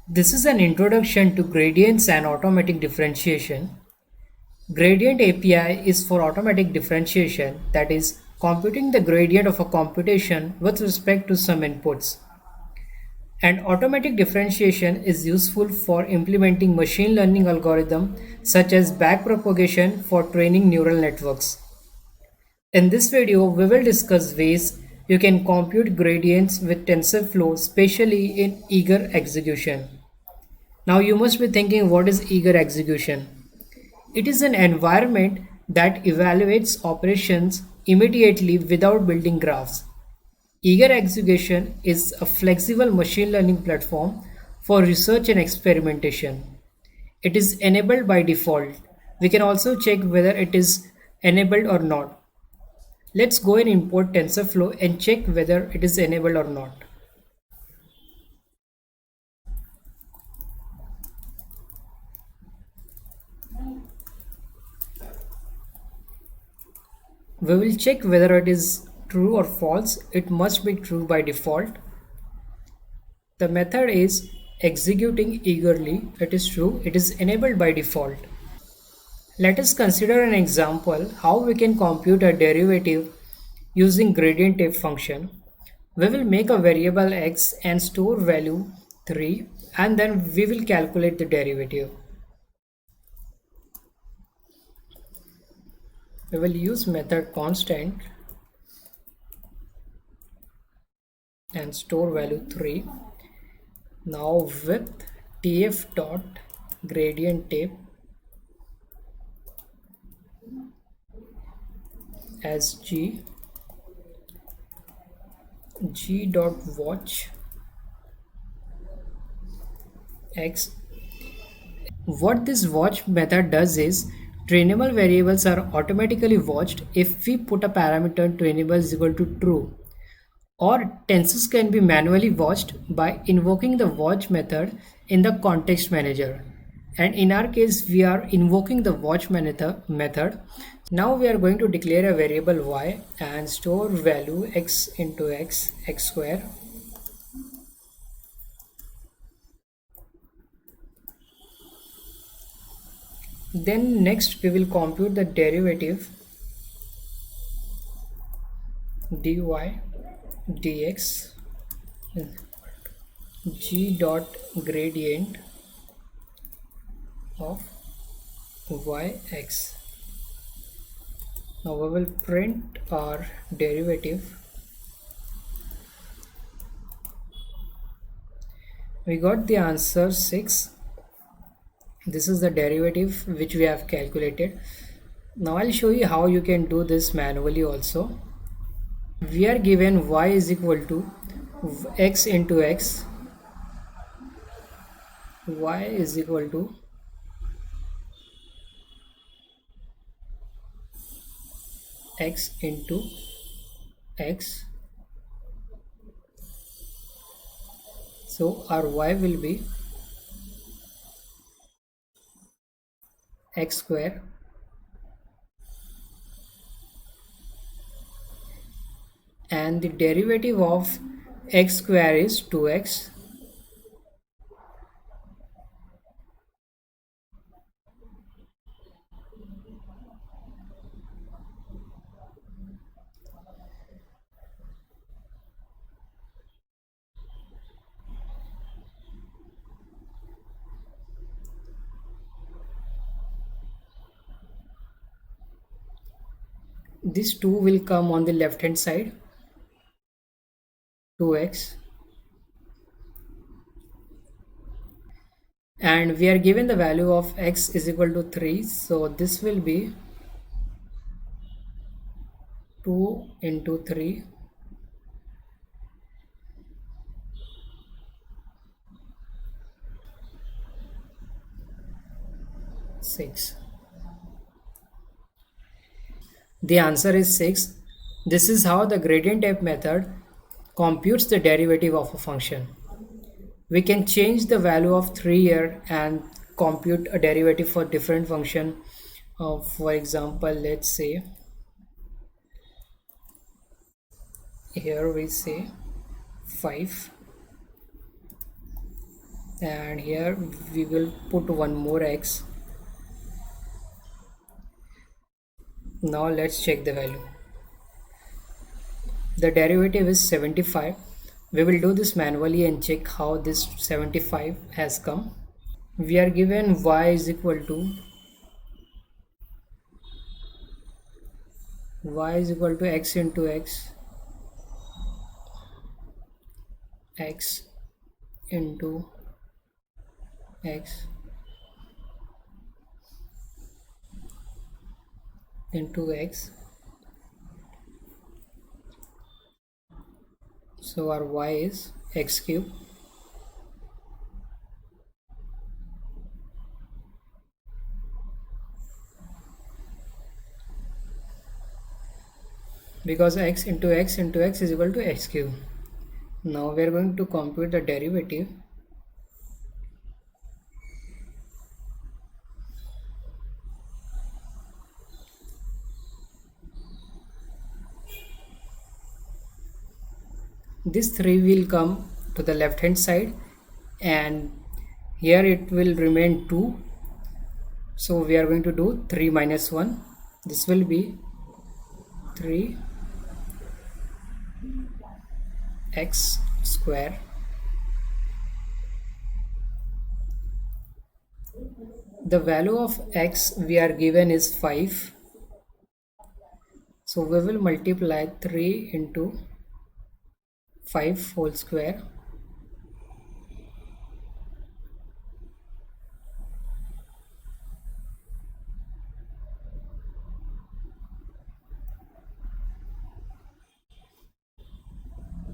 This is an introduction to gradients and automatic differentiation. Gradient API is for automatic differentiation, that is, computing the gradient of a computation with respect to some inputs. And automatic differentiation is useful for implementing machine learning algorithms such as backpropagation for training neural networks. In this video, we will discuss ways you can compute gradients with TensorFlow, especially in eager execution. Now you must be thinking, what is eager execution? It is an environment that evaluates operations immediately without building graphs. Eager execution is a flexible machine learning platform for research and experimentation. It is enabled by default. We can also check whether it is enabled or not. Let's go and import TensorFlow and check whether it is enabled or not. We will check whether it is true or false. It must be true by default. The method is executing eagerly. It is true. It is enabled by default. Let us consider an example how we can compute a derivative using gradient tape function. We will make a variable x and store value 3, and then we will calculate the derivative. We will use method constant and store value 3. Now with tf dot gradient tape as g dot watch x. What this watch method does is trainable variables are automatically watched if we put a parameter trainable is equal to true, or tensors can be manually watched by invoking the watch method in the context manager. And in our case, we are invoking the watch method. Now we are going to declare a variable y and store value x into x square. Then next we will compute the derivative dy dx g dot gradient of yx. Now we will print our derivative. We got the answer 6. This is the derivative which we have calculated. Now I'll show you how you can do this manually also. We are given y is equal to x into x. Y is equal to x into x. So our y will be x square and the derivative of x square is 2x. This 2 will come on the left hand side, 2x, and we are given the value of x is equal to 3, so this will be 2 into 3 6. The answer is 6. This is how the gradient tape method computes the derivative of a function. We can change the value of 3 here and compute a derivative for different function. For example, let's say here we say 5. and here we will put one more x. Now let's check the value. The derivative is 75. We will do this manually and check how this 75 has come. We are given y is equal to x into x into x into x. So our y is x cube. Because x into x into x is equal to x cube. Now we are going to compute the derivative. This 3 will come to the left hand side and here it will remain 2. So we are going to do 3 minus 1. This will be 3 x square. The value of x we are given is 5. So we will multiply 3 into 5 whole square.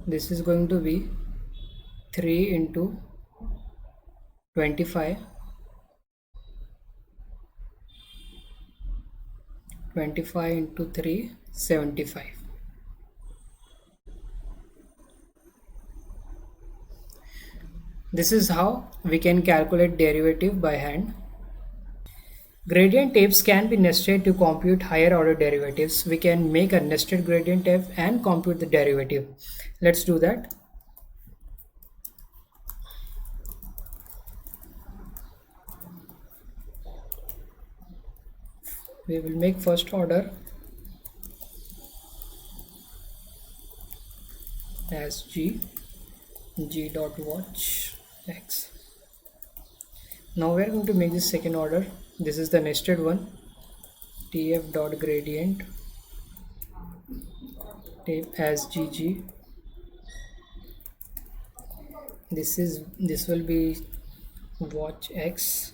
This is going to be 3 into 25. 25 into 3, 75. This is how we can calculate derivative by hand. Gradient tapes can be nested to compute higher order derivatives. We can make a nested gradient tape and compute the derivative. Let's do that. We will make first order as g dot watch x. Now we are going to make this second order. This is the nested one. Tf dot gradient tape as gg. This will be watch x.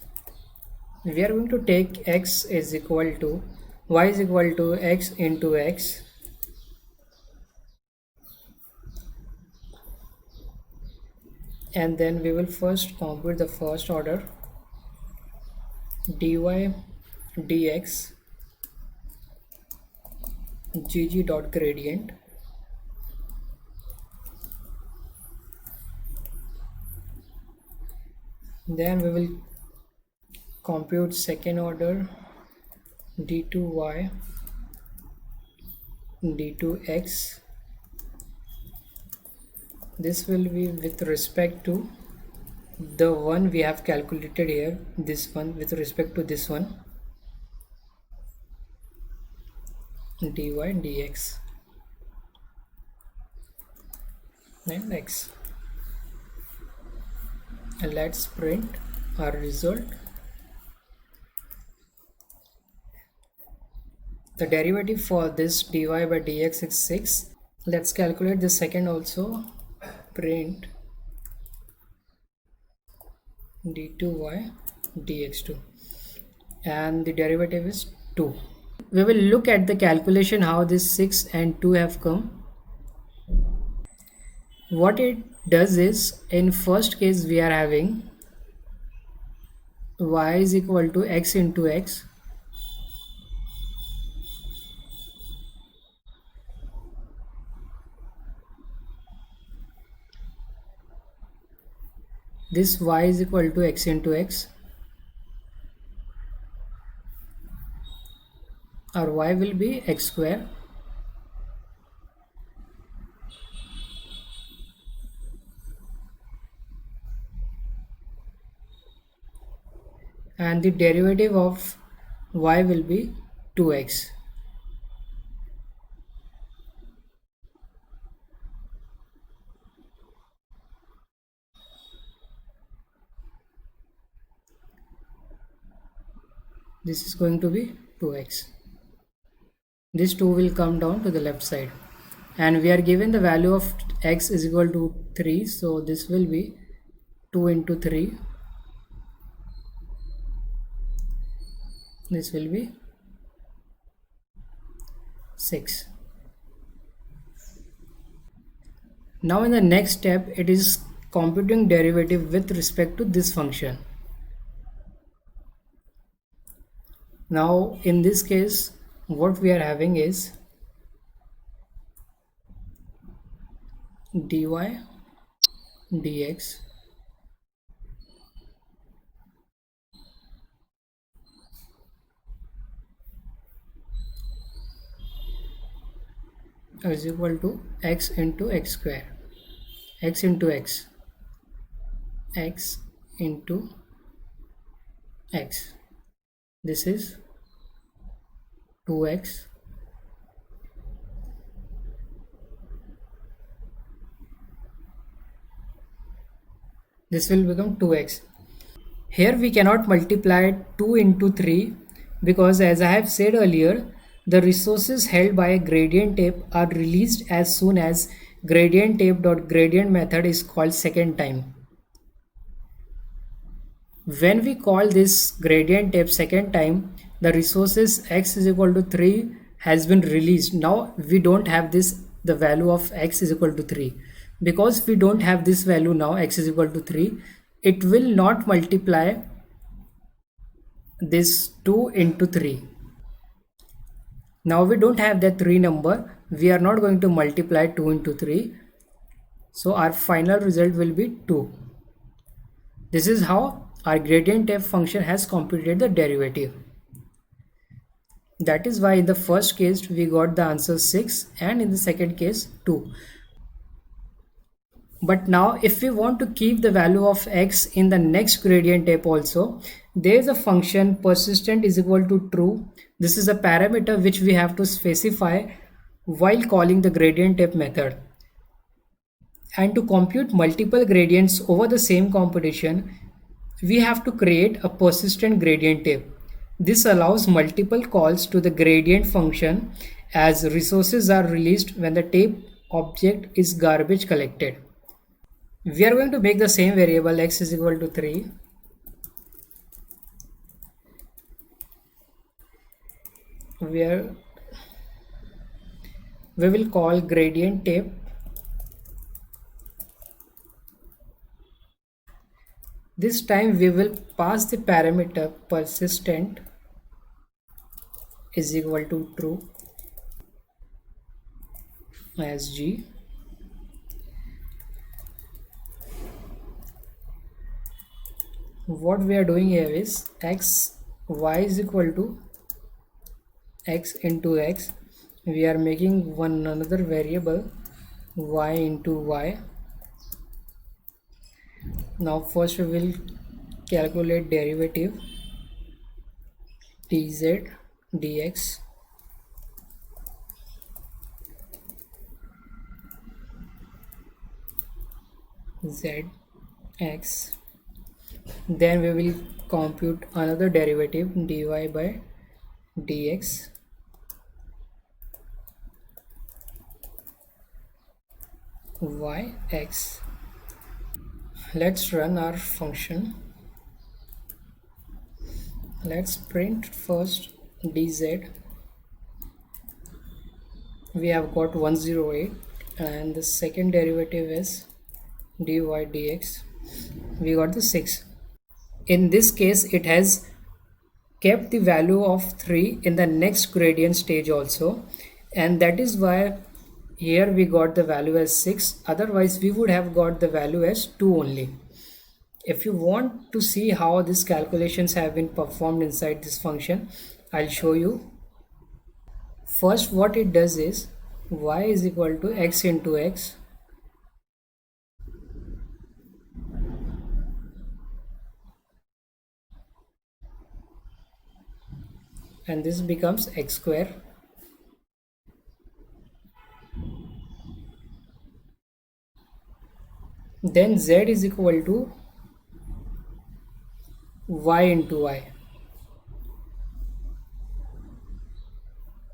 We are going to take x is equal to y is equal to x into x. And then we will first compute the first order dy dx gg dot gradient. Then we will compute second order d2y d2x. This will be with respect to the one we have calculated here, this one with respect to this one, dy dx and x. And let's print our result. The derivative for this dy by dx is 6. Let's calculate the second also. Print d2y dx2 and the derivative is 2. We will look at the calculation how this 6 and 2 have come. What it does is, in first case we are having y is equal to x into x. This y is equal to x into x. Our y will be x square. and the derivative of y will be 2x. This is going to be 2x. This 2 will come down to the left side, and we are given the value of x is equal to 3, so this will be 2 into 3. This will be 6. Now in the next step, it is computing derivative with respect to this function. Now in this case, what we are having is dy dx is equal to x into x square, x into x, x into x. This is 2x this will become 2x. Here we cannot multiply 2 into 3 because, as I have said earlier, the resources held by a gradient tape are released as soon as gradient tape.gradient method is called second time. When we call this gradient tape second time, the resources x is equal to 3 has been released. Now we don't have this, the value of x is equal to 3. Because we don't have this value now, x is equal to 3, it will not multiply this 2 into 3. Now we don't have that 3 number, we are not going to multiply 2 into 3. So our final result will be 2. This is how our gradient f function has computed the derivative. That is why in the first case we got the answer 6 and in the second case 2. But now if we want to keep the value of x in the next gradient tape also, there is a function persistent is equal to true. This is a parameter which we have to specify while calling the gradient tape method. And to compute multiple gradients over the same computation, we have to create a persistent gradient tape. This allows multiple calls to the gradient function as resources are released when the tape object is garbage collected. We are going to make the same variable x is equal to 3. Where we will call gradient tape this time. We will pass the parameter persistent is equal to true as g. What we are doing here is x y is equal to x into x. We are making one another variable y into y. Now first we will calculate derivative dz dx z x. Then we will compute another derivative dy by dx y x. Let's run our function. Let's print first dz. We have got 108 and the second derivative is dy dx. We got the 6. In this case it has kept the value of 3 in the next gradient stage also, and that is why here we got the value as 6. Otherwise we would have got the value as 2 only. If you want to see how these calculations have been performed inside this function, I'll show you. First what it does is y is equal to x into x and this becomes x square. Then z is equal to y into y.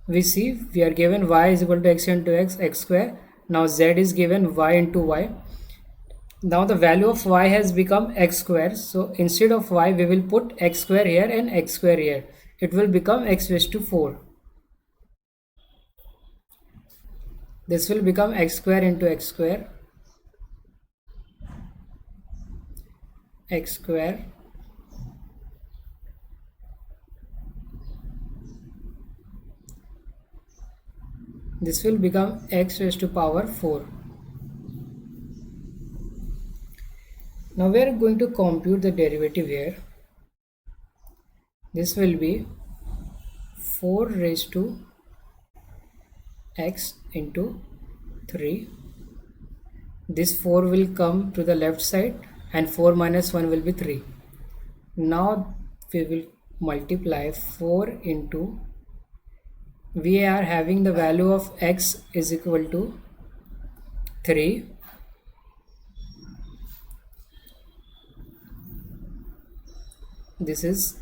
We see we are given y is equal to x into x square. Now z is given y into y. Now the value of y has become x square, so instead of y we will put x square here and x square here. It will become x raised to 4. This will become x square into x square, x square, this will become x raised to power 4. Now we are going to compute the derivative here. This will be 4 raised to x into 3. This 4 will come to the left side and 4 minus 1 will be 3. Now we will multiply 4 into, we are having the value of x is equal to 3. This is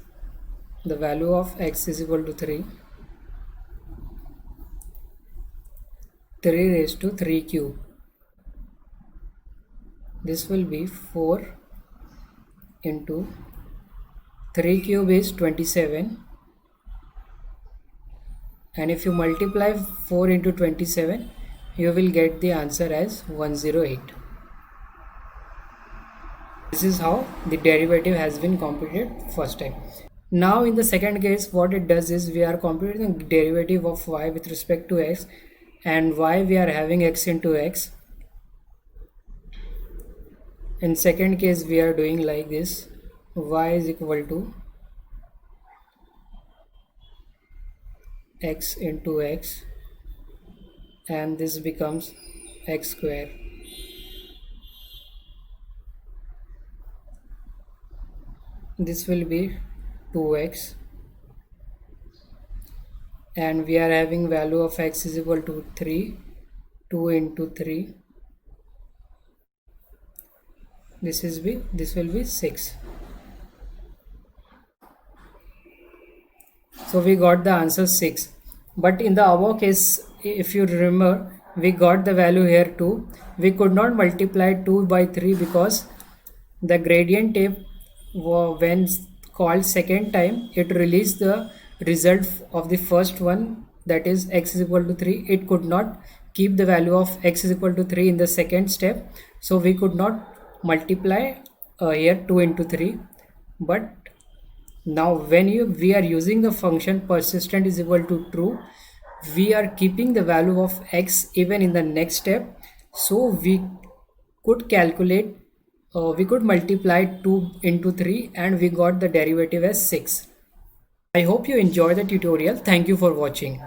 the value of x is equal to 3. 3 raised to 3 cube. This will be 4 into 3 cube is 27, and if you multiply 4 into 27 you will get the answer as 108. This is how the derivative has been computed first time. Now in the second case what it does is we are computing the derivative of y with respect to x, and y we are having x into x. In second case we are doing like this, y is equal to x into x, and this becomes x square. This will be 2x, and we are having value of x is equal to 3. 2 into 3, this will be 6. So we got the answer 6. But in the above case, if you remember, we got the value here 2. We could not multiply 2 by 3 because the gradient tape, when called second time, it released the result of the first one, that is x is equal to 3. It could not keep the value of x is equal to 3 in the second step, so we could not multiply here 2 into 3. But now when we are using the function persistent is equal to true, we are keeping the value of x even in the next step, so we could calculate, we could multiply 2 into 3 and we got the derivative as 6. I hope you enjoyed the tutorial. Thank you for watching.